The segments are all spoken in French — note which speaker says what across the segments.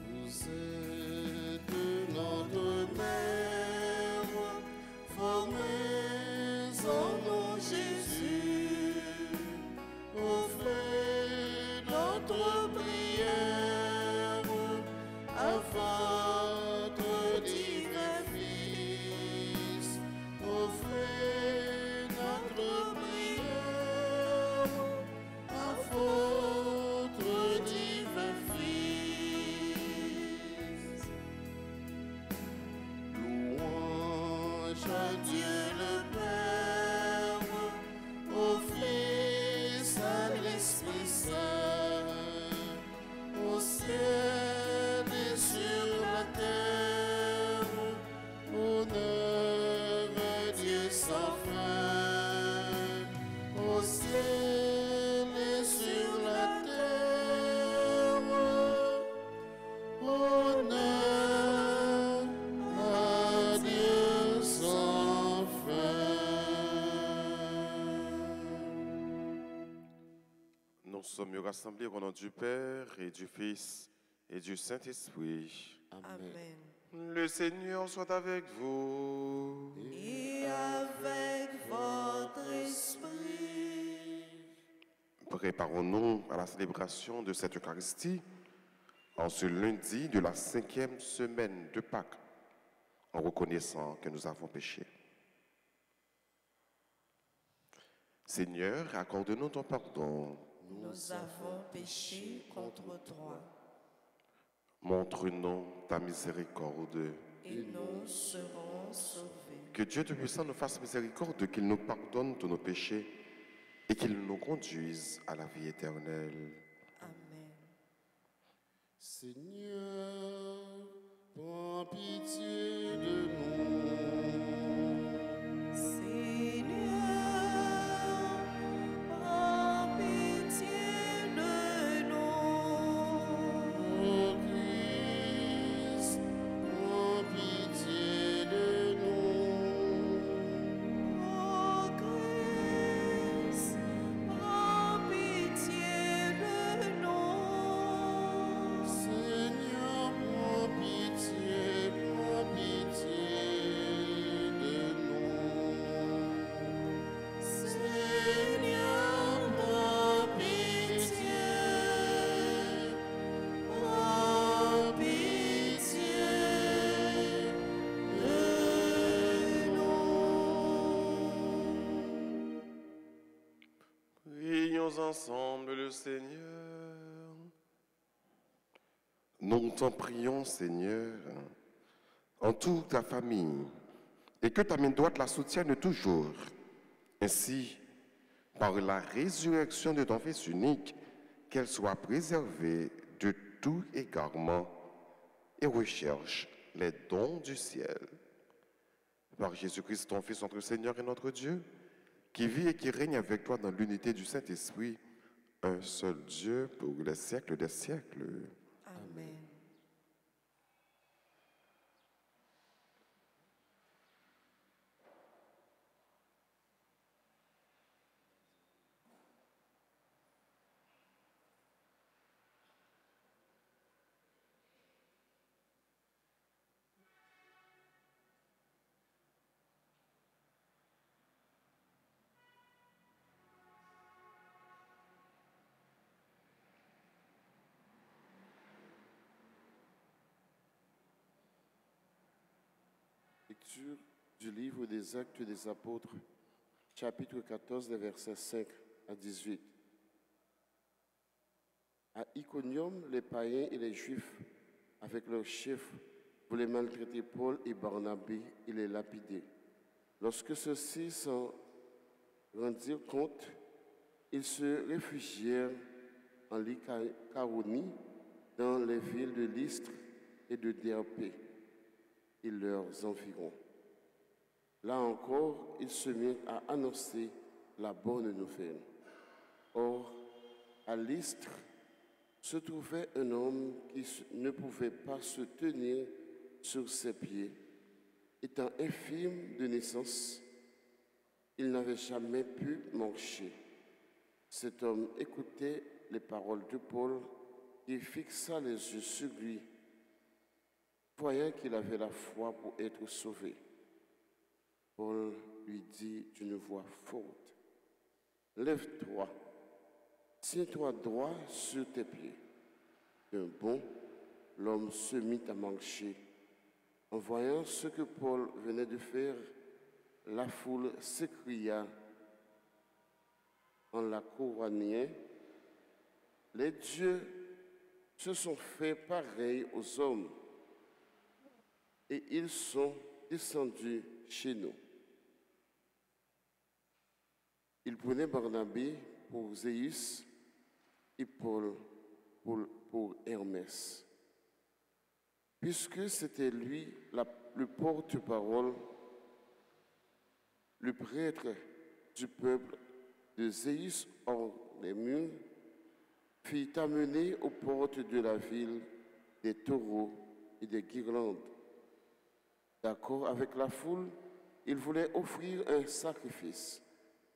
Speaker 1: Vous êtes notre mère, formez en nous Jésus, offrez notre prière à votre divin Fils, offrez notre prière à votre divin Fils. Louange à Dieu le Père, au Fils, à l'Esprit Saint, au ciel et sur la terre, honneur à Dieu sans fin, au ciel et sur la terre, honneur à Dieu sans fin.
Speaker 2: Nous sommes rassemblés au nom du Père et du Fils et du Saint-Esprit.
Speaker 1: Amen.
Speaker 2: Le Seigneur soit avec vous.
Speaker 1: Et avec votre esprit.
Speaker 2: Préparons-nous à la célébration de cette Eucharistie en ce lundi de la 5e semaine de Pâques, en reconnaissant que nous avons péché. Seigneur, accorde-nous ton pardon.
Speaker 1: Nous avons péché contre toi.
Speaker 2: Montre-nous ta miséricorde.
Speaker 1: Et nous serons sauvés.
Speaker 2: Que Dieu Tout-Puissant nous fasse miséricorde, qu'il nous pardonne tous nos péchés et qu'il nous conduise à la vie éternelle.
Speaker 1: Amen. Seigneur, prends pitié de nous. Seigneur, prends pitié de nous. Ô Christ, prends pitié de nous. Ô Christ, prends pitié de nous. Seigneur, prends pitié de nous. Seigneur, prends pitié de nous.
Speaker 2: Prions ensemble le Seigneur. Nous t'en prions, Seigneur, en toute ta famille, et que ta main droite la soutienne toujours. Ainsi, par la résurrection de ton Fils unique, qu'elle soit préservée de tout égarement et recherche les dons du ciel. Par Jésus-Christ, ton Fils, notre Seigneur et notre Dieu, qui vit et qui règne avec toi dans l'unité du Saint-Esprit, un seul Dieu pour les siècles des siècles.
Speaker 1: Amen.
Speaker 3: Lecture du livre des Actes des Apôtres, chapitre 14, les versets 5 à 18. À Iconium, les païens et les Juifs, avec leurs chefs, voulaient maltraiter Paul et Barnabé et les lapider. Lorsque ceux-ci s'en rendirent compte, ils se réfugièrent en Lycaonie, dans les villes de Lystre et de Derbe et leurs environs. Là encore, ils se mirent à annoncer la bonne nouvelle. Or, à Lystre se trouvait un homme qui ne pouvait pas se tenir sur ses pieds, étant infirme de naissance. il n'avait jamais pu marcher. Cet homme écoutait les paroles de Paul et fixa les yeux sur lui, voyant qu'il avait la foi pour être sauvé. Paul lui dit d'une voix forte, « Lève-toi, tiens-toi droit sur tes pieds. » D'un bond, l'homme se mit à marcher. En voyant ce que Paul venait de faire, la foule s'écria en la couronnant. Les dieux se sont fait pareils aux hommes et ils sont descendus chez nous. Il prenait Barnabé pour Zéus et Paul pour Hermès, puisque c'était lui le porte-parole, le prêtre du peuple de Zéus hors les murs, fit amener aux portes de la ville des taureaux et des guirlandes. D'accord avec la foule, il voulait offrir un sacrifice.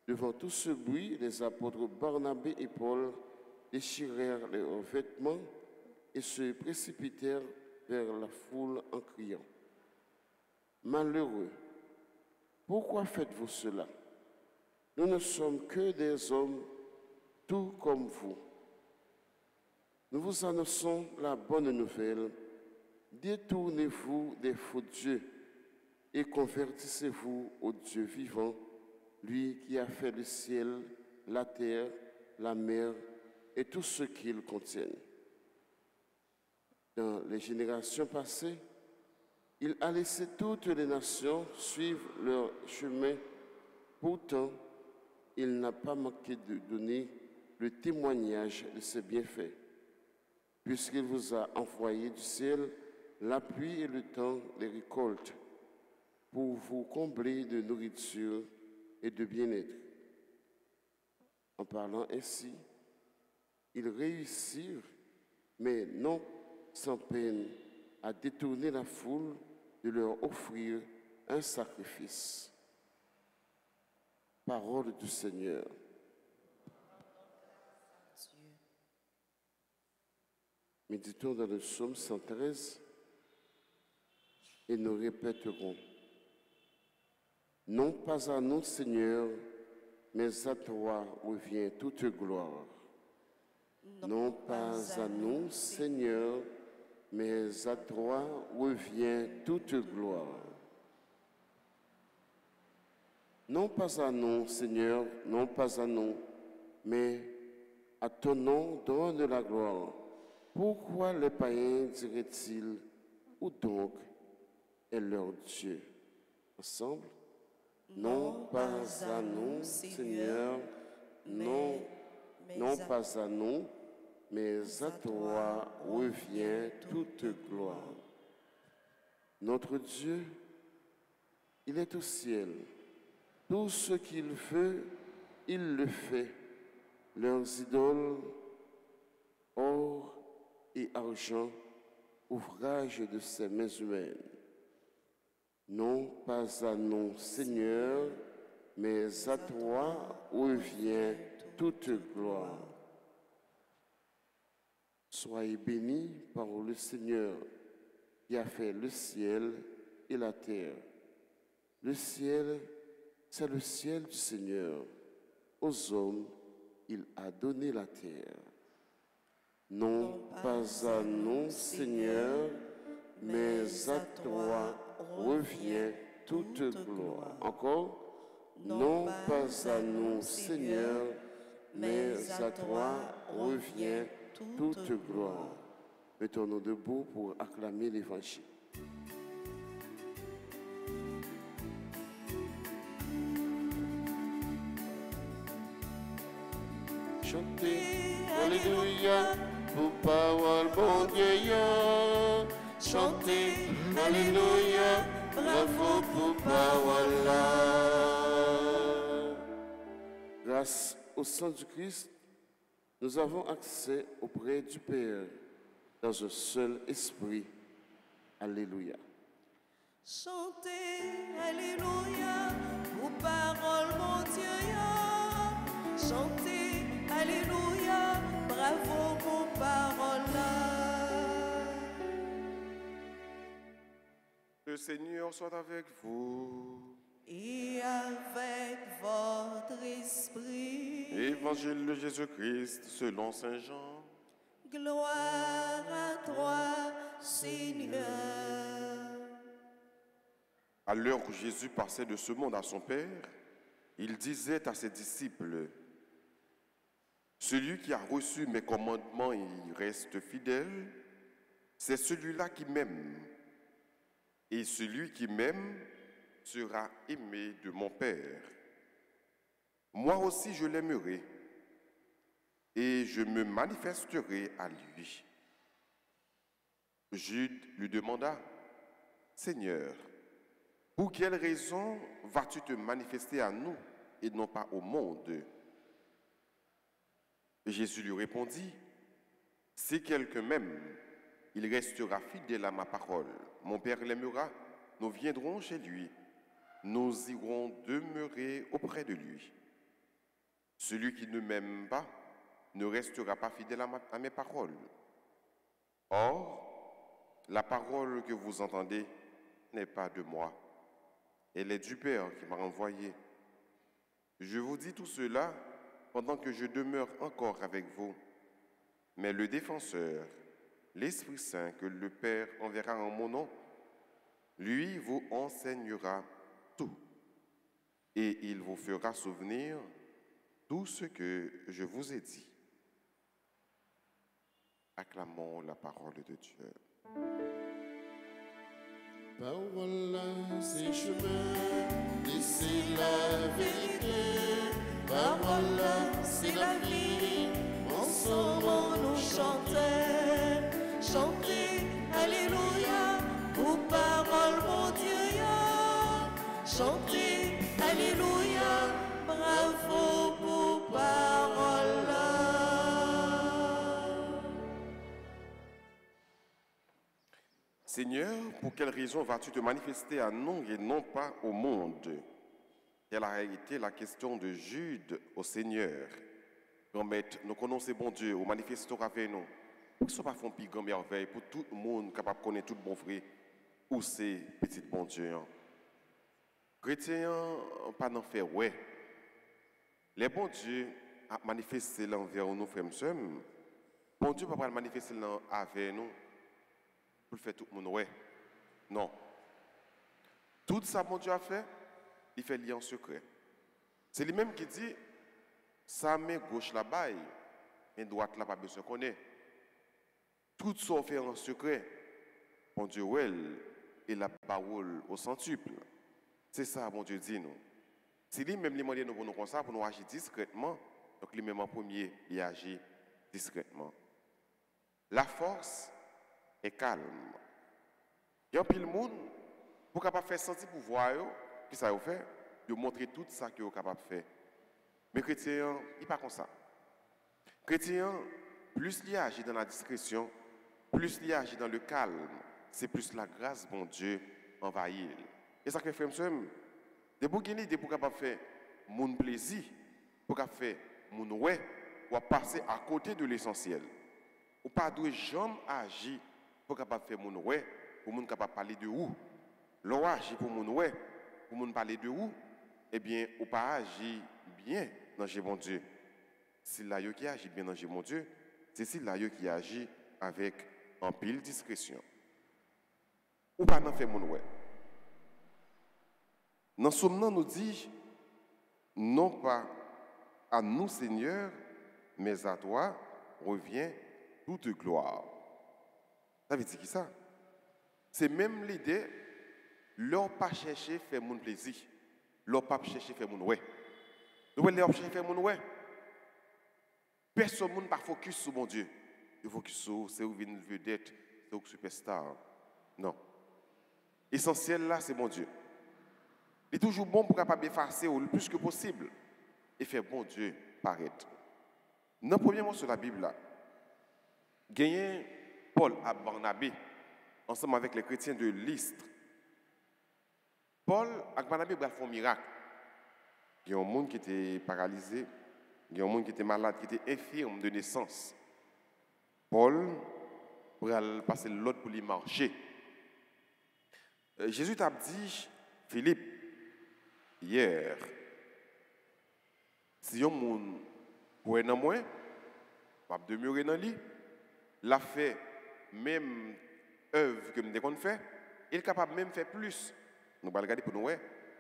Speaker 3: Devant tout ce bruit, les apôtres Barnabé et Paul déchirèrent leurs vêtements et se précipitèrent vers la foule en criant, « Malheureux, pourquoi faites-vous cela? Nous ne sommes que des hommes, tout comme vous. Nous vous annonçons la bonne nouvelle. Détournez-vous des faux dieux et convertissez-vous au Dieu vivant, lui qui a fait le ciel, la terre, la mer et tout ce qu'ils contiennent. Dans les générations passées, il a laissé toutes les nations suivre leur chemin. Pourtant, il n'a pas manqué de donner le témoignage de ses bienfaits, puisqu'il vous a envoyé du ciel la pluie et le temps des récoltes, pour vous combler de nourriture et de bien-être. En parlant ainsi, ils réussirent, mais non sans peine, à détourner la foule de leur offrir un sacrifice. Parole du Seigneur. Méditons dans le psaume 113 et nous répéterons. Non pas à nous, Seigneur, mais à toi revient toute gloire. Non pas à nous, Seigneur, mais à toi revient toute gloire. Non pas à nous, Seigneur, non pas à nous, mais à ton nom donne la gloire. Pourquoi les païens diraient-ils, où donc est leur Dieu? Ensemble, non pas à nous, Seigneur, non pas à nous, mais à toi revient toute gloire. Notre Dieu, il est au ciel. Tout ce qu'il veut, il le fait. Leurs idoles, or et argent, ouvrage de ses mains humaines. Non pas à nous, Seigneur, mais à toi revient toute gloire. Soyez bénis par le Seigneur qui a fait le ciel et la terre. Le ciel, c'est le ciel du Seigneur. Aux hommes, il a donné la terre. Non pas à nous, Seigneur, mais à toi revient toute gloire. Encore, non pas à nous, Seigneur, mais à toi revient toute gloire. Mettons-nous debout pour acclamer l'Évangile. Chantez, Alléluia, pour parole bon Dieu. Chantez, Alléluia, bravo pour parole là. Grâce au sang du Christ, nous avons accès auprès du Père dans un seul esprit. Alléluia.
Speaker 1: Chantez, Alléluia, pour parole mon
Speaker 2: soit avec vous.
Speaker 1: Et avec votre esprit.
Speaker 2: Évangile de Jésus-Christ selon Saint Jean.
Speaker 1: Gloire à toi, Seigneur.
Speaker 2: À l'heure où Jésus passait de ce monde à son Père, il disait à ses disciples, « Celui qui a reçu mes commandements et y reste fidèle, c'est celui-là qui m'aime. Et celui qui m'aime sera aimé de mon Père. Moi aussi je l'aimerai, et je me manifesterai à lui. » Jude lui demanda, « Seigneur, pour quelle raison vas-tu te manifester à nous et non pas au monde ?» Jésus lui répondit, « Si quelqu'un m'aime, il restera fidèle à ma parole. Mon Père l'aimera, nous viendrons chez lui, nous irons demeurer auprès de lui. Celui qui ne m'aime pas ne restera pas fidèle à mes paroles. Or, la parole que vous entendez n'est pas de moi. Elle est du Père qui m'a envoyé. Je vous dis tout cela pendant que je demeure encore avec vous. Mais le défenseur, l'Esprit Saint que le Père enverra en mon nom, lui vous enseignera tout. Et il vous fera souvenir tout ce que je vous ai dit. Acclamons la parole de Dieu.
Speaker 3: Parole, c'est chemin, et c'est la vérité.
Speaker 1: Parole, c'est la vie. Ensemble nous chanter. Chanter, Alléluia. Pour parole, mon Dieu. Chanter, Alléluia. Bravo pour parole.
Speaker 2: Seigneur, pour quelle raison vas-tu te manifester à nous et non pas au monde? Quelle a été la question de Jude au Seigneur? Grand maître, nous connaissons bon Dieu, au manifestons avec nous. Pour que ce soit pas une plus grande merveille pour tout le monde capable de connaître tout bon frère, où c'est petit bon Dieu. Chrétien, pas n'en faire ouais. Les bons dieux a manifesté l'envers nous frères sœurs. Bon Dieu ne peut pas manifester avec nous pour le faire tout le monde ouais. Non. Tout ça bon Dieu a fait, il fait lié en secret. C'est lui-même qui dit sa main gauche la baille, main droite là pas besoin connaître. Tout ça fait en secret. Bon Dieu well et la parole au centuple. C'est ça bon Dieu dit nous. C'est lui-même qui demande nous pour nous comme ça pour nous agir discrètement. Donc lui-même en premier, il agit discrètement. La force est calme. Il y a un pile monde pour capable faire sentir pouvoir qui ça fait, de montrer tout ça que est capable de faire. Mais chrétien, il n'est pas comme ça. Chrétien, plus il agit dans la discrétion, plus il agit dans le calme, c'est plus la grâce bon Dieu envahit. Et ça fait frère monsieur, de pour gagner de pour capable faire mon plaisir, pour capable faire mon ouais, ou passer à côté de l'essentiel. Ou pas doit jamais agir pour capable faire mon ouais, pour mon capable parler de où. L'on agit pour mon ouais, pour mon parler de où, eh bien, ou pas agir bien dans le bon Dieu. C'est là qui agit bien dans le bon Dieu, c'est là qui agit avec en pile discrétion. Ou pas n'en faire mon ouais. Dans ce moment, nous dit, non pas à nous, Seigneur, mais à toi revient toute gloire. Ça veut dire qui ça? C'est même l'idée, leur pas chercher faire mon plaisir, leur pas chercher faire mon ouais. Nous voulons chercher faire mon ouais. Personne ne pas focus sur mon Dieu. Il focus sur c'est où une vedette, c'est où superstar. Non. L'essentiel là, c'est mon Dieu. Il est toujours bon pour capable effacer le plus que possible et faire bon Dieu paraître. Dans le premier mot sur la Bible là, gagné Paul à Barnabé ensemble avec les chrétiens de Lystre. Paul et Barnabé font un miracle. Il y a un monde qui était paralysé, il y a un monde qui était malade, qui était infirme de naissance. Paul pour passer l'autre pour lui marcher. Jésus t'a dit, Philippe, hier, si un monde croit dans moi, va demeurer dans lui, l'a fait même œuvre que me fait, il est capable même faire plus. Nous allons regarder pour nous,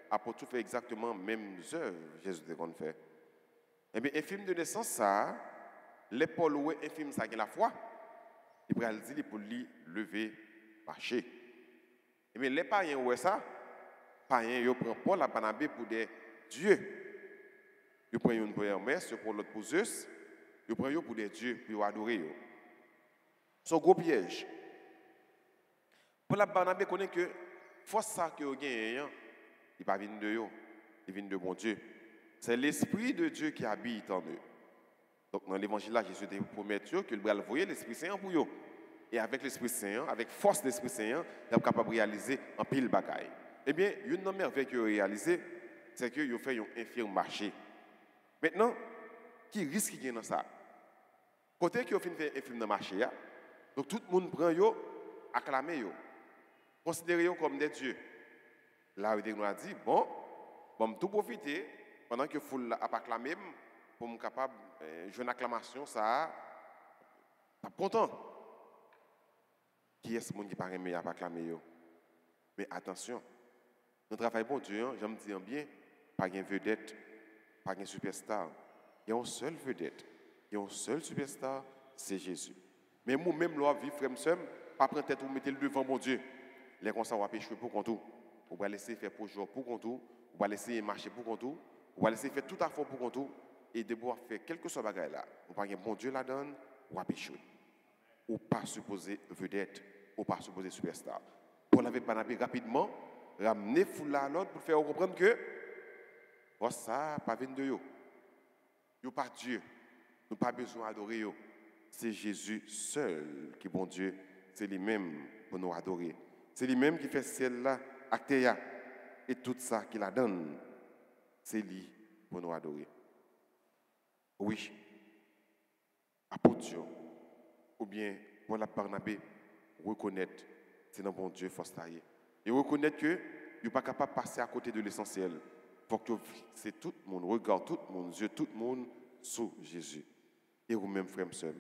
Speaker 2: apôtre tout fait exactement même œuvres Jésus a fait. Eh bien, infime de naissance, ça, l'épaule ou infime ça qui la foi, il va dire pour lui lever, marcher. Eh bien, les païens ou ça, païens, ils prennent Paul à Barnabé pour des dieux. Ils prennent une pour Hermès, pour l'autre pour Zeus, ils prennent pour des dieux, pour adorer. C'est un gros piège. Pour la Barnabé connaît que force ça que vous gagnez, il pas venir de eux, il vient de bon Dieu. C'est l'Esprit de Dieu qui habite en eux. Donc dans l'évangile là, Jésus promet que le bras voyer l'Esprit Saint pour eux. Et avec l'Esprit Saint, avec force de l'Esprit Saint, il est capable de réaliser un pile bagaille. Eh bien, une merveille qu'il a réalisé, c'est qu'il a fait un infirme marché. Maintenant, qui risque qui dans ça? Côté qui a fait un infirme dans le marché, donc tout le monde prend yo, acclame yo, considère yo comme des dieux. Là, il nous a dit, bon, tout profiter pendant que foule a acclamé pour me capable jouer une acclamation, ça, pas content. Qui est ce monde qui paraît meilleur à acclamer yo? Mais attention, nous travaillons bon Dieu, je me dis bien, pas une vedette, pas une superstar. Il y a une seule vedette, il y a un seul superstar, c'est Jésus. Mais moi-même, là, vivre frère, pas prendre tête ou mettre le devant mon Dieu. Les constats vont pécher pour qu'on tout. On va laisser faire pour jour pour qu'on tout. On va laisser marcher pour qu'on tout. On va laisser faire tout à fond pour qu'on tout. Et de pouvoir faire quelque chose bagaille là. On va bon Dieu la donne, on va pécher. Ou pas supposé vedette, ou pas supposé superstar. Pour l'avait Barnabé rapidement, ramener foule à l'autre pour faire comprendre que ça, pas venir de yo. Yo pas Dieu. Nous pas besoin d'adorer yo. C'est Jésus seul qui est bon Dieu. C'est lui-même pour nous adorer. C'est lui-même qui fait celle-là, actéa. Et tout ça qu'il la donne, c'est lui pour nous adorer. Oui, apôtre, ou bien pour la Barnabé, reconnaître c'est dans bon Dieu force taillé. Et reconnaître que il n'est pas capable de passer à côté de l'essentiel. Il faut que c'est tout le monde, regarde tout le monde, yeux tout le monde sur Jésus. Et vous-même, frère et sœur,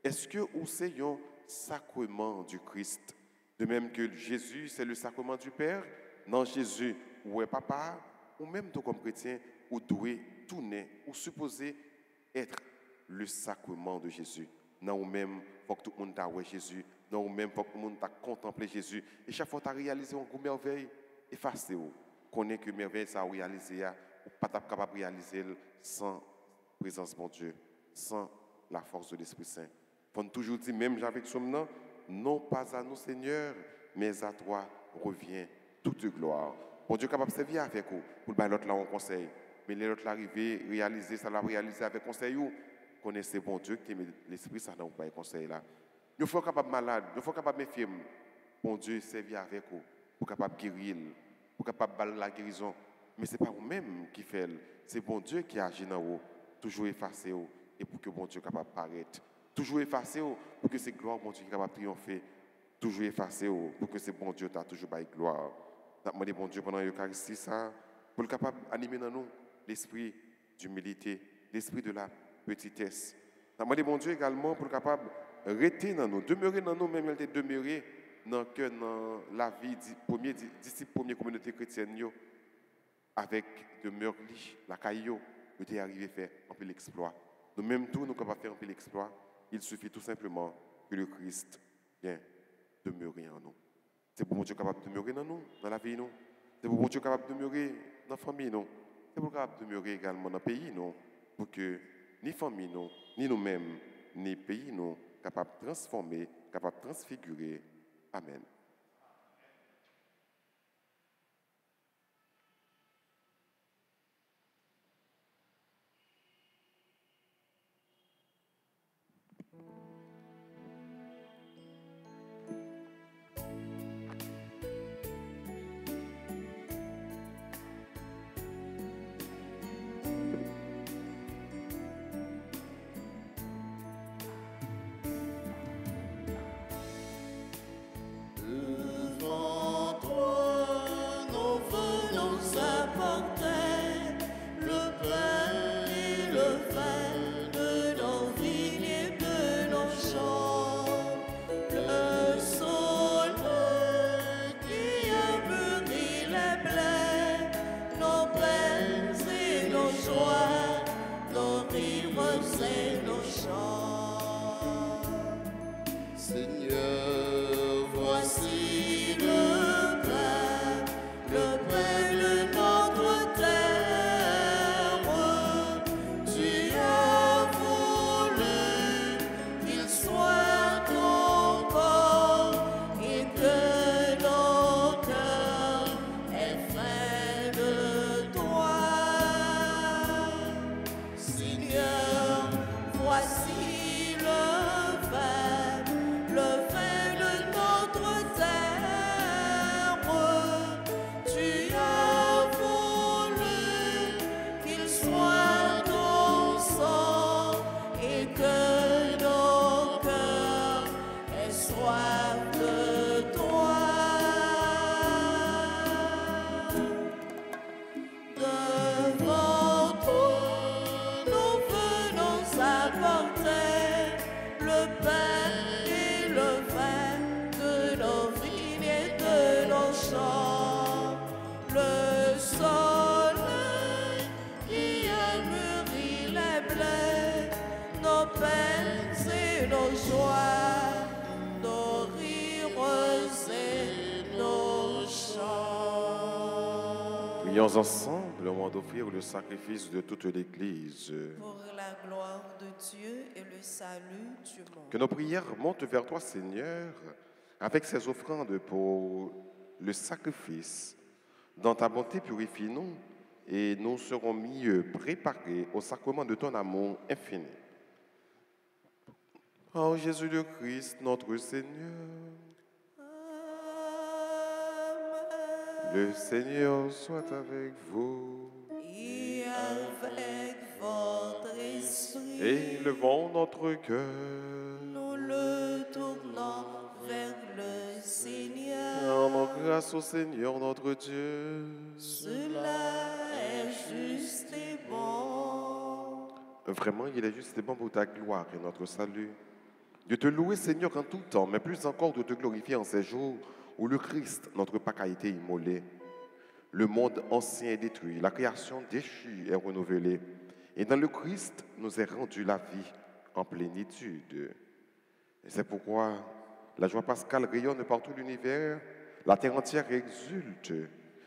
Speaker 2: est-ce que vous c'est un sacrement du Christ? De même que Jésus, c'est le sacrement du Père? Non, Jésus, ou est papa, ou même toi comme chrétien, ou doué, tourner, ou supposé être le sacrement de Jésus. Non, ou même, il faut que tout le monde t'a ouais Jésus. Non, ou même, il faut que tout le monde t'a contemplé Jésus. Et chaque fois que tu as réalisé une merveille, effacez-vous. Connais que merveille ça a réalisé, ou pas capable de réaliser sans présence de Dieu, sans la force de l'Esprit Saint. Il faut toujours dire, même avec ce nom, non pas à nous, Seigneur, mais à toi revient toute gloire. Bon Dieu est capable de servir avec vous, pour le l'autre là on conseille. Mais l'autre l'arriver, réaliser, ça l'a réalisé avec conseil ou connaissez bon Dieu qui met l'Esprit ça dans le conseil là. Nous faut capable malade, nous faut capable méfier. Bon Dieu servir avec vous, pour capable guérir, pour capable baller la guérison. Mais c'est pas vous-même qui fait, c'est bon Dieu qui agit dans vous, toujours effacer vous et pour que bon Dieu capable paraître. Toujours effacer pour que c'est gloire bon Dieu capable de triompher. Toujours effacer pour que c'est bon Dieu t'a toujours bail gloire. N'a demandé bon Dieu pendant l'Eucharistie ça pour le capable animer dans nous l'esprit d'humilité, l'esprit de la petitesse. N'a demandé bon Dieu également pour le capable rester dans nous, demeurer dans nous même elle demeurer dans la vie premier disciple première communauté chrétienne yo avec demeure la caillou était arrivé faire un peu l'exploit. Nous même tout nous capables faire un peu l'exploit. Il suffit tout simplement que le Christ vienne demeurer en nous. C'est pour mon Dieu capable de demeurer dans nous, dans la vie, nous. C'est pour mon Dieu capable de demeurer dans la famille, nous. C'est pour capable de demeurer également dans le pays, nous. Pour que ni famille, nous, ni nous-mêmes, ni pays, nous, capables de transformer, capables de transfigurer. Amen.
Speaker 1: joies, nos rires et nos chants.
Speaker 2: Prions ensemble au moment d'offrir le sacrifice de toute l'Église.
Speaker 1: Pour la gloire de Dieu et le salut du monde.
Speaker 2: Que nos prières montent vers toi, Seigneur, avec ces offrandes pour le sacrifice. Dans ta bonté, purifie-nous et nous serons mieux préparés au sacrement de ton amour infini. Ô Jésus le Christ, notre Seigneur, le Seigneur soit avec vous.
Speaker 1: Et avec votre esprit,
Speaker 2: Élevons notre cœur.
Speaker 1: nous le tournons vers le Seigneur.
Speaker 2: Rendons grâce au Seigneur notre Dieu.
Speaker 1: Cela est juste et bon.
Speaker 2: Vraiment, il est juste et bon pour ta gloire et notre salut. De te louer, Seigneur, en tout temps, mais plus encore de te glorifier en ces jours où le Christ, notre Pâque, a été immolé. Le monde ancien est détruit, la création déchue est renouvelée. Et dans le Christ, nous est rendue la vie en plénitude. Et c'est pourquoi la joie pascale rayonne par tout l'univers, la terre entière exulte.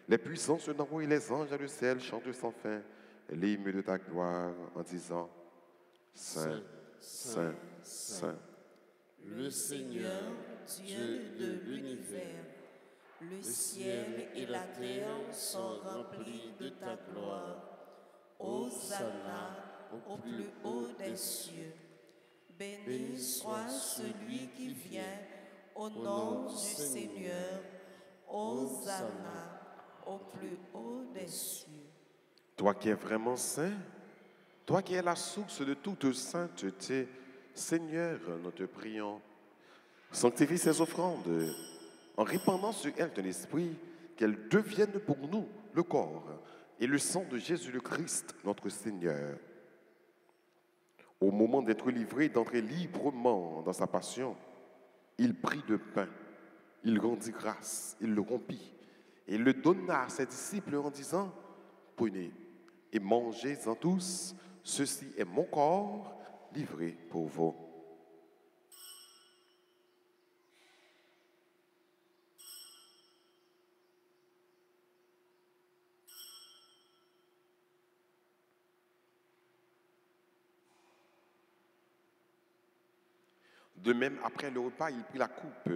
Speaker 2: Les puissants se n'envoient et les anges à le ciel chantent sans fin l'hymne de ta gloire en disant Saint, Saint, Saint.
Speaker 1: Le Seigneur, Dieu de l'univers, le ciel et la terre sont remplis de ta gloire. Hosanna au plus haut des cieux. Béni soit celui qui vient au nom du Seigneur. Hosanna au plus haut des cieux.
Speaker 2: Toi qui es vraiment saint, toi qui es la source de toute sainteté, Seigneur, nous te prions, sanctifie ces offrandes en répandant sur elles ton esprit, qu'elles deviennent pour nous le corps et le sang de Jésus le Christ, notre Seigneur. Au moment d'être livré et d'entrer librement dans sa passion, il prit le pain, il rendit grâce, il le rompit et le donna à ses disciples en disant « Prenez et mangez-en tous, ceci est mon corps livré pour vous. » De même, après le repas, il prit la coupe.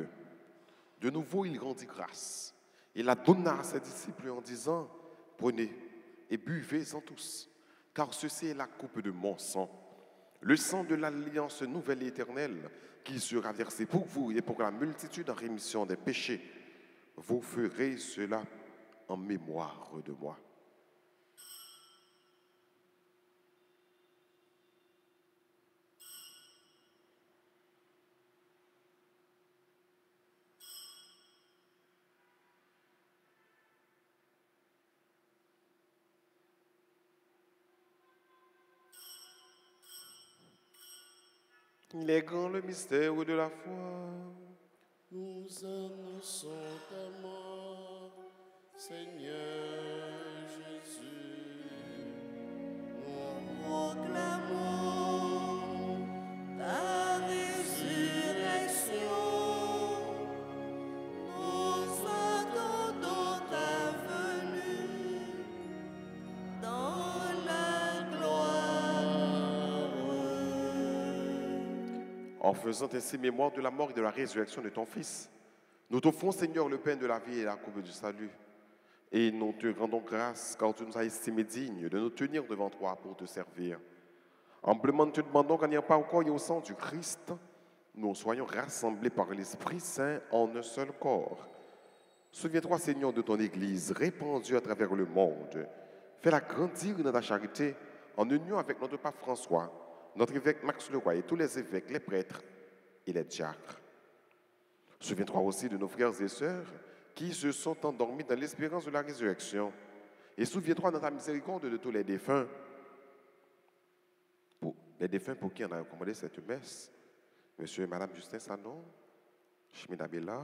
Speaker 2: De nouveau, il rendit grâce. Il la donna à ses disciples en disant, « Prenez et buvez-en tous, car ceci est la coupe de mon sang, le sang de l'alliance nouvelle et éternelle, qui sera versé pour vous et pour la multitude en rémission des péchés. Vous ferez cela en mémoire de moi. » Il est grand le mystère de la foi.
Speaker 3: Nous annonçons ta mort, Seigneur Jésus.
Speaker 1: Nous proclamons ta résurrection. Nous attendons ta venue dans la gloire.
Speaker 2: En faisant ainsi mémoire de la mort et de la résurrection de ton Fils, nous t'offrons, Seigneur, le pain de la vie et la coupe du salut. Et nous te rendons grâce car tu nous as estimés dignes de nous tenir devant toi pour te servir. Humblement, nous te demandons qu'en ayant pas au corps et au sang du Christ, nous soyons rassemblés par l'Esprit Saint en un seul corps. Souviens-toi, Seigneur, de ton Église répandue à travers le monde. Fais-la grandir dans ta charité en union avec notre pape François, notre évêque Max Leroy et tous les évêques, les prêtres et les diacres. Souviens-toi aussi de nos frères et sœurs qui se sont endormis dans l'espérance de la résurrection. Et souviens-toi dans ta miséricorde de tous les défunts, pour qui on a recommandé cette messe. Monsieur et Madame Justin Sanon, Chimina Bella,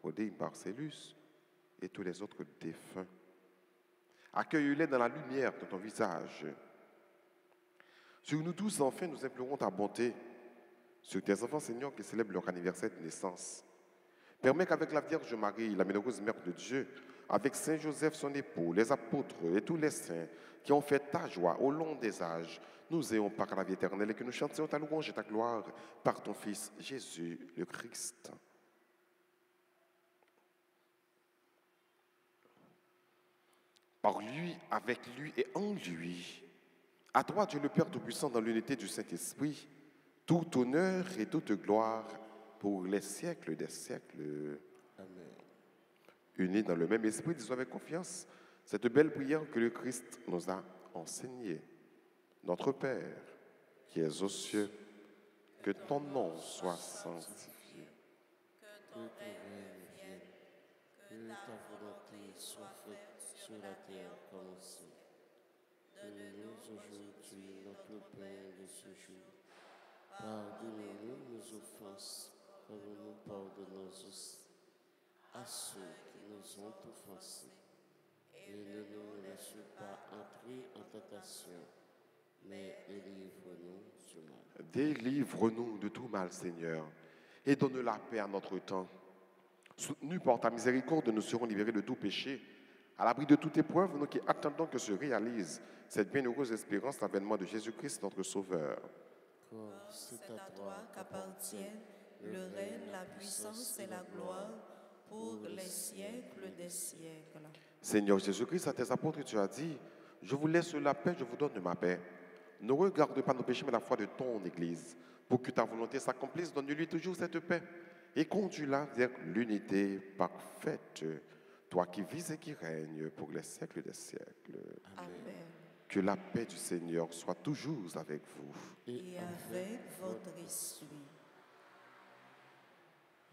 Speaker 2: Odé Marcellus et tous les autres défunts. Accueille-les dans la lumière de ton visage. Sur nous tous, enfin, nous implorons ta bonté. sur tes enfants, Seigneur, qui célèbrent leur anniversaire de naissance. Permets qu'avec la Vierge Marie, la bienheureuse Mère de Dieu, avec Saint Joseph, son époux, les apôtres et tous les saints qui ont fait ta joie au long des âges, nous ayons part à la vie éternelle et que nous chantions ta louange et ta gloire par ton Fils Jésus le Christ. Par lui, avec lui et en lui, à toi, Dieu le Père Tout-Puissant, dans l'unité du Saint-Esprit, tout honneur et toute gloire pour les siècles des siècles.
Speaker 3: Amen.
Speaker 2: Unis dans le même esprit, disons avec confiance cette belle prière que le Christ nous a enseignée. Notre Père, qui es aux cieux, que ton nom soit sanctifié.
Speaker 3: Que ton règne vienne, que ta volonté soit faite sur la terre comme au ciel. Donne-nous aujourd'hui notre pain de ce jour. Pardonne-nous nos offenses, comme nous pardonnons aussi à ceux qui nous ont offensés. Et ne nous laisse pas entrer en tentation, mais délivre-nous du mal.
Speaker 2: Délivre-nous de tout mal, Seigneur, et donne la paix à notre temps. Soutenus par ta miséricorde, nous serons libérés de tout péché. À l'abri de toute épreuve, nous qui attendons que se réalise cette bienheureuse espérance, l'avènement de Jésus-Christ, notre Sauveur.
Speaker 3: Car
Speaker 1: C'est à toi qu'appartiennent le règne, la puissance et la gloire pour les siècles des siècles.
Speaker 2: Seigneur Jésus-Christ, à tes apôtres, tu as dit, je vous laisse la paix, je vous donne ma paix. Ne regarde pas nos péchés, mais la foi de ton Église. Pour que ta volonté s'accomplisse, donne-lui toujours cette paix et conduis-la vers l'unité parfaite. Toi qui vis et qui règnes pour les siècles des siècles.
Speaker 1: Amen.
Speaker 2: Que la paix du Seigneur soit toujours avec vous.
Speaker 1: Et avec votre esprit.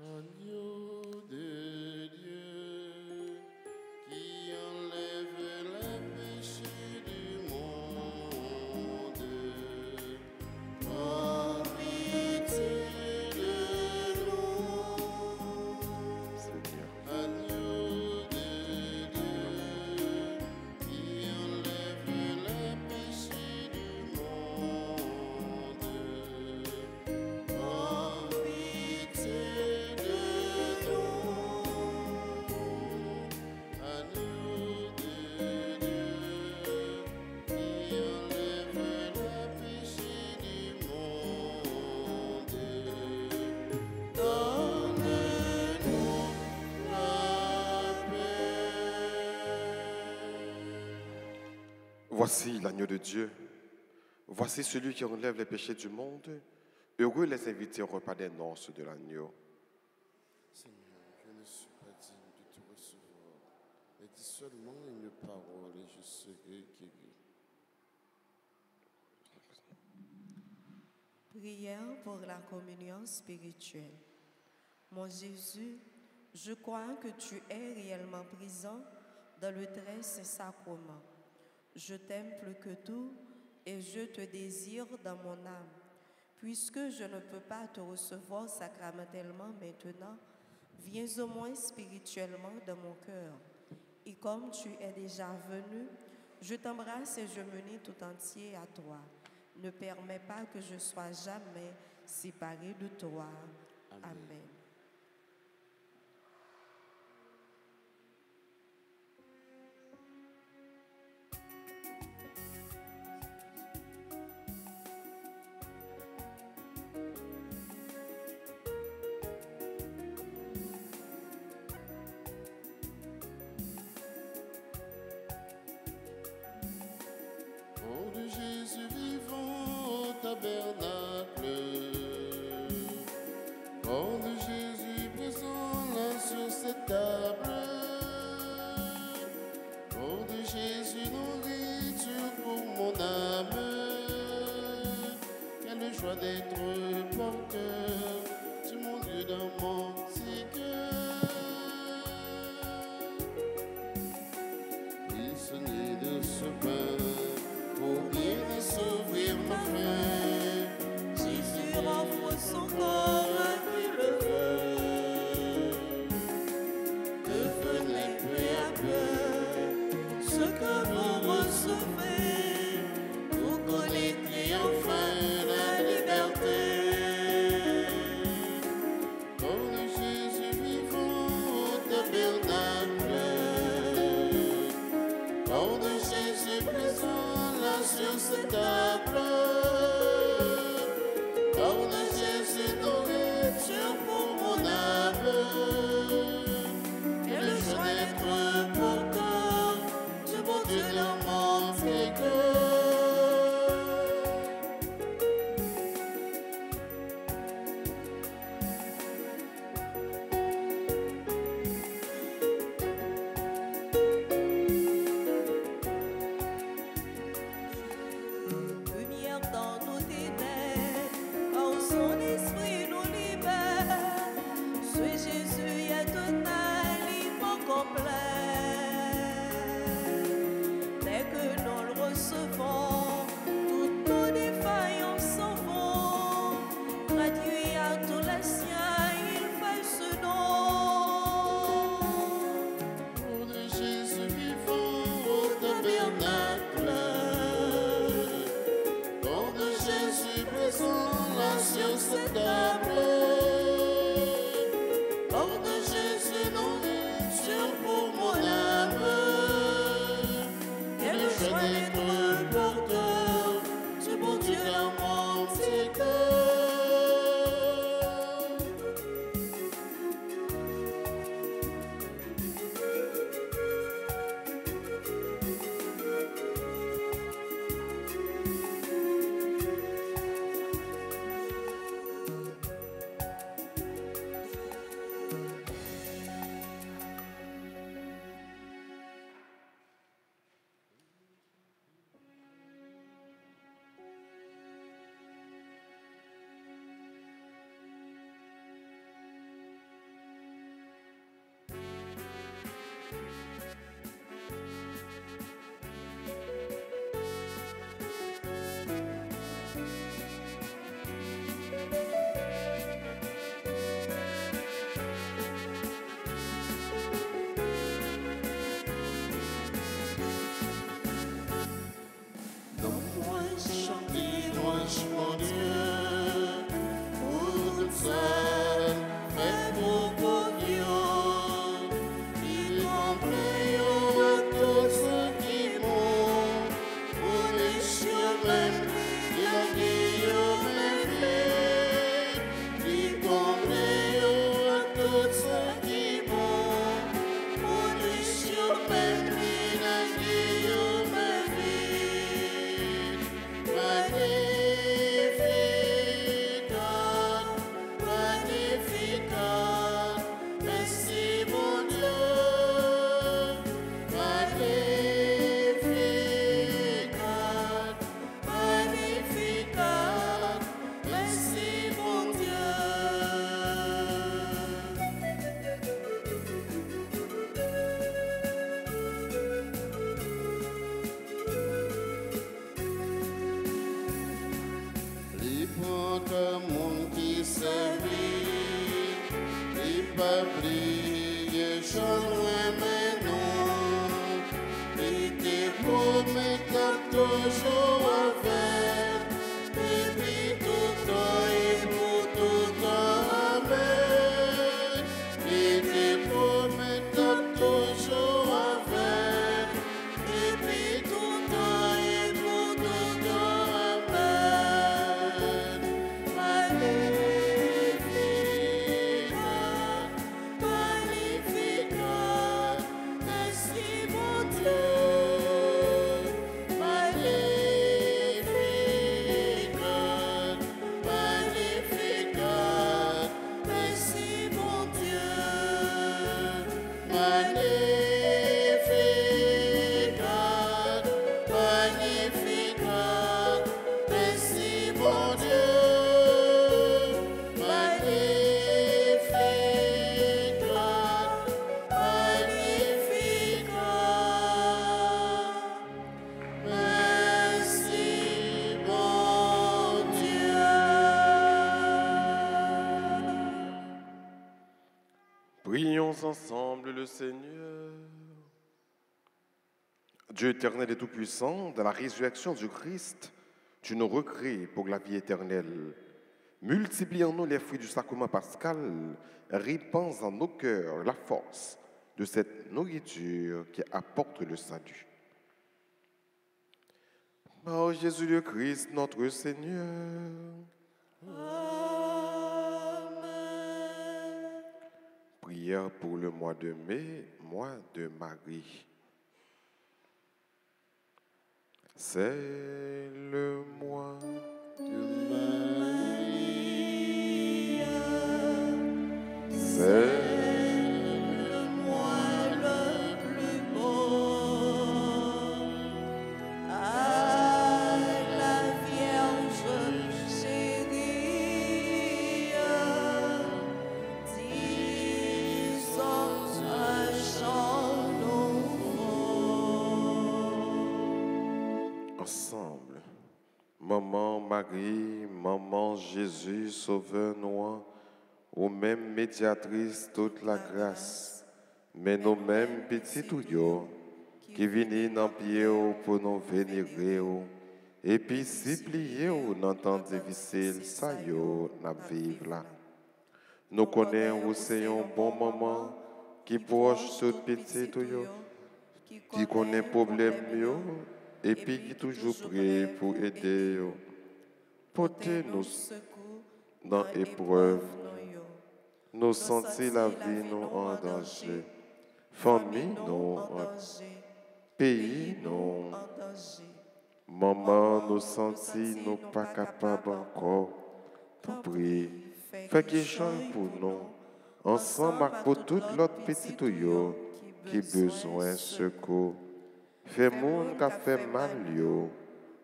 Speaker 3: Agneau de Dieu, qui enlève les péchés du monde, prends pitié de nous.
Speaker 2: Seigneur.
Speaker 3: Agneau de Dieu, qui enlève les péchés du monde, prends pitié de nous. Agneau de Dieu, qui enlève les péchés du monde, donne-nous la paix.
Speaker 2: Voici l'agneau de Dieu. Voici celui qui enlève les péchés du monde. Heureux les invités au repas des noces de l'agneau.
Speaker 3: Seigneur, je ne suis pas digne de te recevoir, mais dis seulement une parole et je serai guéri.
Speaker 1: Prière pour la communion spirituelle. Mon Jésus, je crois que tu es réellement présent dans le très saint sacrement. Je t'aime plus que tout et je te désire dans mon âme. Puisque je ne peux pas te recevoir sacramentellement maintenant, viens au moins spirituellement dans mon cœur. Et comme tu es déjà venu, je t'embrasse et je m'unis tout entier à toi. Ne permets pas que je sois jamais séparé de toi. Amen.
Speaker 3: Ô de Jésus vivant au tabernacle, ô de Jésus sur cette table. Pardonne Jésus, nourriture pour mon âme. Et le joie d'être porteur du bon Dieu dans mon cœur.
Speaker 1: Lumière dans nos ténèbres, quand son esprit nous libère. Suis Jésus est un aliment complet. Dès que nous le recevons, toutes nos défaillances s'en vont. Gratuit à tous les siens, il fait ce nom.
Speaker 3: Nom de Jésus vivant au tabernacle. Nom de Jésus présent là sur cette table. Nom de Jésus, nourriture pour mon âme. Et le joie d'être porteur du bon Dieu dans mon petit cœur. Donne-moi chanter, louange mon Dieu, pour toute seule, fait pour vos dieux. Il complaît à tous ceux qui m'ont, pour les chiens même, il a dit même vie. Il complaît à tous ceux qui m'ont, pour les chiens même, il a dit même vie. Magnificat, magnificat, merci mon Dieu. Magnificat, magnificat, merci mon Dieu. Libre comme monde qui servit, il pas briller, j'en loin mais non. Il te promet toujours avec, et puis tout temps et pour tout temps, amen. Il te promet toujours avec, et puis tout temps et pour tout temps, amen. Magnificat, magnificat, merci mon Dieu. Magnificat, magnificat, merci mon Dieu. Magnificat, magnificat, merci mon Dieu. Magnificat, magnificat, merci mon Dieu.
Speaker 2: Prions ensemble le Seigneur. Dieu éternel et tout-puissant, dans la résurrection du Christ, tu nous recrées pour la vie éternelle. Multiplie en nous les fruits du sacrement pascal, répands en nos cœurs la force de cette nourriture qui apporte le salut. Par Jésus le Christ, notre Seigneur.
Speaker 1: Amen.
Speaker 2: Prière pour le mois de mai, mois de Marie. C'est le mois
Speaker 3: de Marie.
Speaker 2: c'est
Speaker 1: Le mois le plus beau. À la Vierge chérie, disons un chant nouveau.
Speaker 2: ensemble. Maman Marie, Maman Jésus, Sauveur-nous, ou même médiatrice toute la grâce, mais nous mêmes petits tuyaux, qui viennent dans pied pour nous vénérer, et puis supplier dans temps difficile, ça yo, n'a vivre là. Nous connaissons aussi un bon moment qui proche tout petit tuyau, qui connaît problème yo, et puis qui toujours prêt pour aider yo. Portez-nous
Speaker 1: secours
Speaker 2: dans l'épreuve, nous sentir la vie nous en danger, famille nous en
Speaker 1: danger,
Speaker 2: pays nous,
Speaker 1: en danger.
Speaker 2: maman nous sentir nous pas capables encore. Tant prie, fais qu'il change pour nous, ensemble pour tout l'autre petit tuyau qui besoin de secours. Fais monde qui a fait mal yo,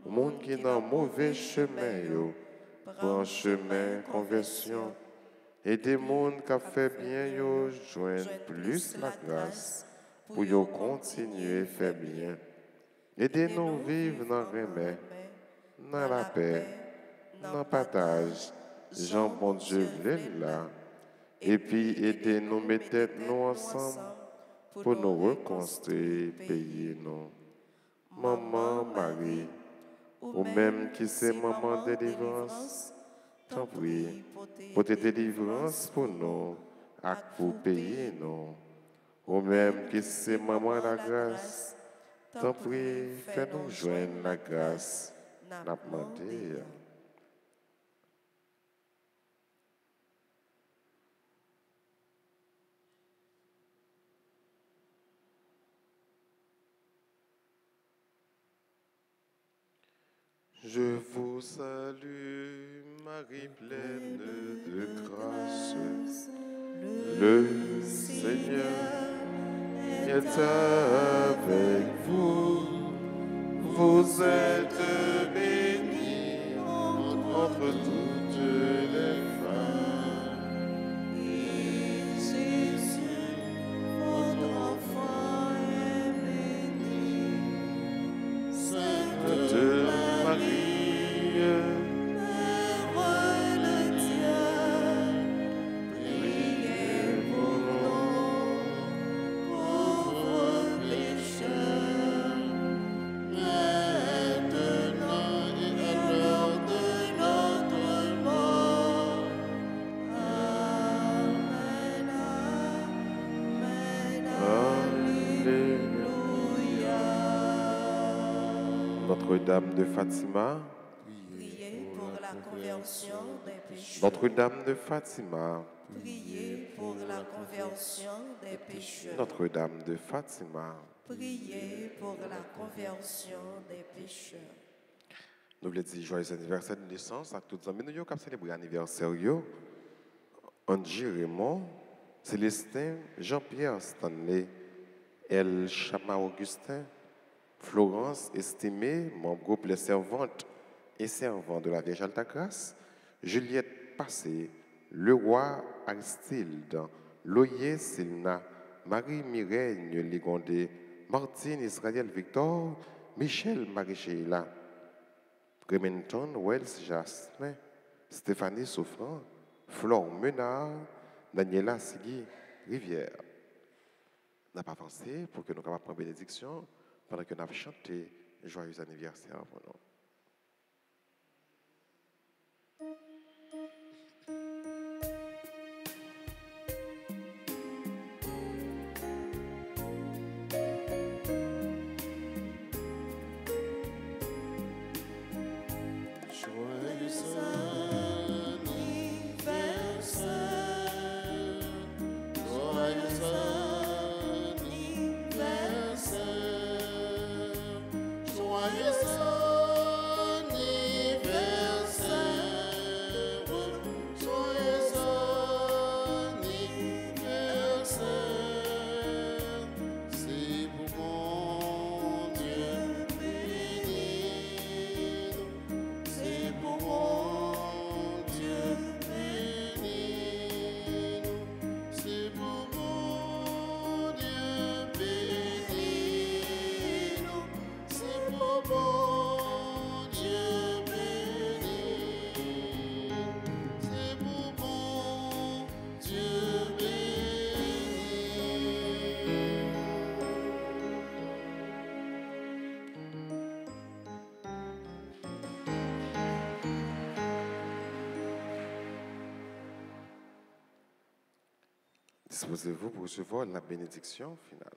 Speaker 2: monde qui dans mauvais chemin yo, prend chemin conversion. Et des mondes qui a fait bien yo joignent plus la grâce pour yo continuer à faire bien. Aidez-nous vivre dans le remède, dans la paix, dans le partage. Jean bon Dieu voulait là. Et puis aidez-nous mettre nous ensemble pour nous reconstruire pays nous. Maman Marie, ou même qui c'est maman de délivrance, t'en prie, pour tes délivrances pour nous, et pour payer nous. Ou même qui c'est maman la grâce, t'en prie, fais-nous joindre la grâce, n'a demandé. Je vous salue, Marie pleine de grâce. Le Seigneur est avec vous. Vous êtes bénie entre toutes les femmes.
Speaker 1: Et Jésus, votre enfant est béni.
Speaker 2: Sainte Marie,
Speaker 1: Mère de Dieu, priez pour nous, pauvres pécheurs, maintenant et à l'heure de notre mort. Amen, amen, alléluia.
Speaker 2: Notre-Dame de Fatima,
Speaker 1: Priez pour la conversion des pécheurs.
Speaker 2: Notre-Dame de Fatima,
Speaker 1: Priez pour la conversion des pécheurs.
Speaker 2: Notre-Dame de Fatima.
Speaker 1: Priez pour la conversion des pécheurs.
Speaker 2: Nous voulons dire joyeux anniversaire de naissance à tous les amis qui ont célébré l'anniversaire. Angie Raymond, Célestin, Jean-Pierre Stanley, El Chama Augustin, Florence Estimée, membre groupe Les Servantes et Servants de la Vierge Alta Grâce, Juliette Passé, Leroy Aristide, Loyer Silna, Marie-Mireille Ligondé, Martine Israël Victor, Michel Marie-Sheila, Remington Wells Jasmin, Stéphanie Souffrant, Flore Menard, Daniela Sigui Rivière. On n'a pas avancé pour que nous puissions prendre bénédiction pendant que nous avons chanté joyeux anniversaire pour nous. Disposez-vous pour recevoir la bénédiction finale.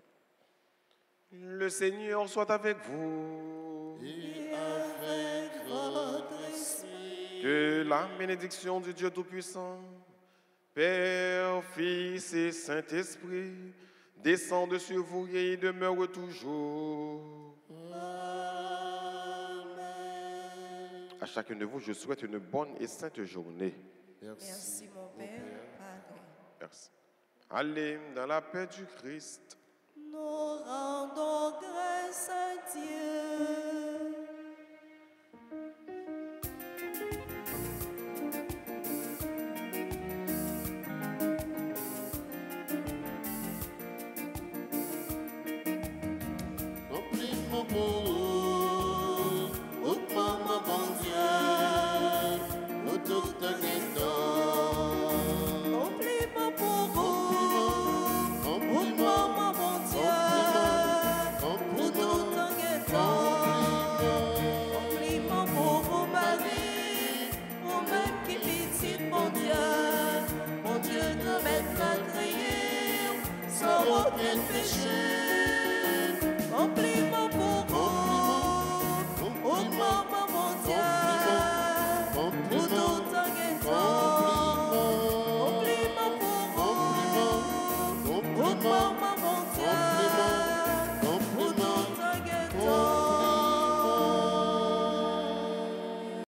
Speaker 2: Le Seigneur soit avec vous.
Speaker 1: Et avec votre esprit.
Speaker 2: Que la bénédiction du Dieu Tout-Puissant, Père, Fils et Saint-Esprit, descende sur vous et demeure toujours.
Speaker 1: Amen.
Speaker 2: À chacun de vous, je souhaite une bonne et sainte journée.
Speaker 1: Merci mon Père, Padre.
Speaker 2: Merci. Allez dans la paix du Christ.
Speaker 1: Nous rendons grâce à Dieu.
Speaker 3: Remplis-moi pour mon bon Dieu, pour tout te
Speaker 1: Compliment pour vous, mon bon Dieu, pour tout en guettant. Compliment pour vous, Marie, vous-même qui petite, mon Dieu, de mettre à crier, sans aucun péché.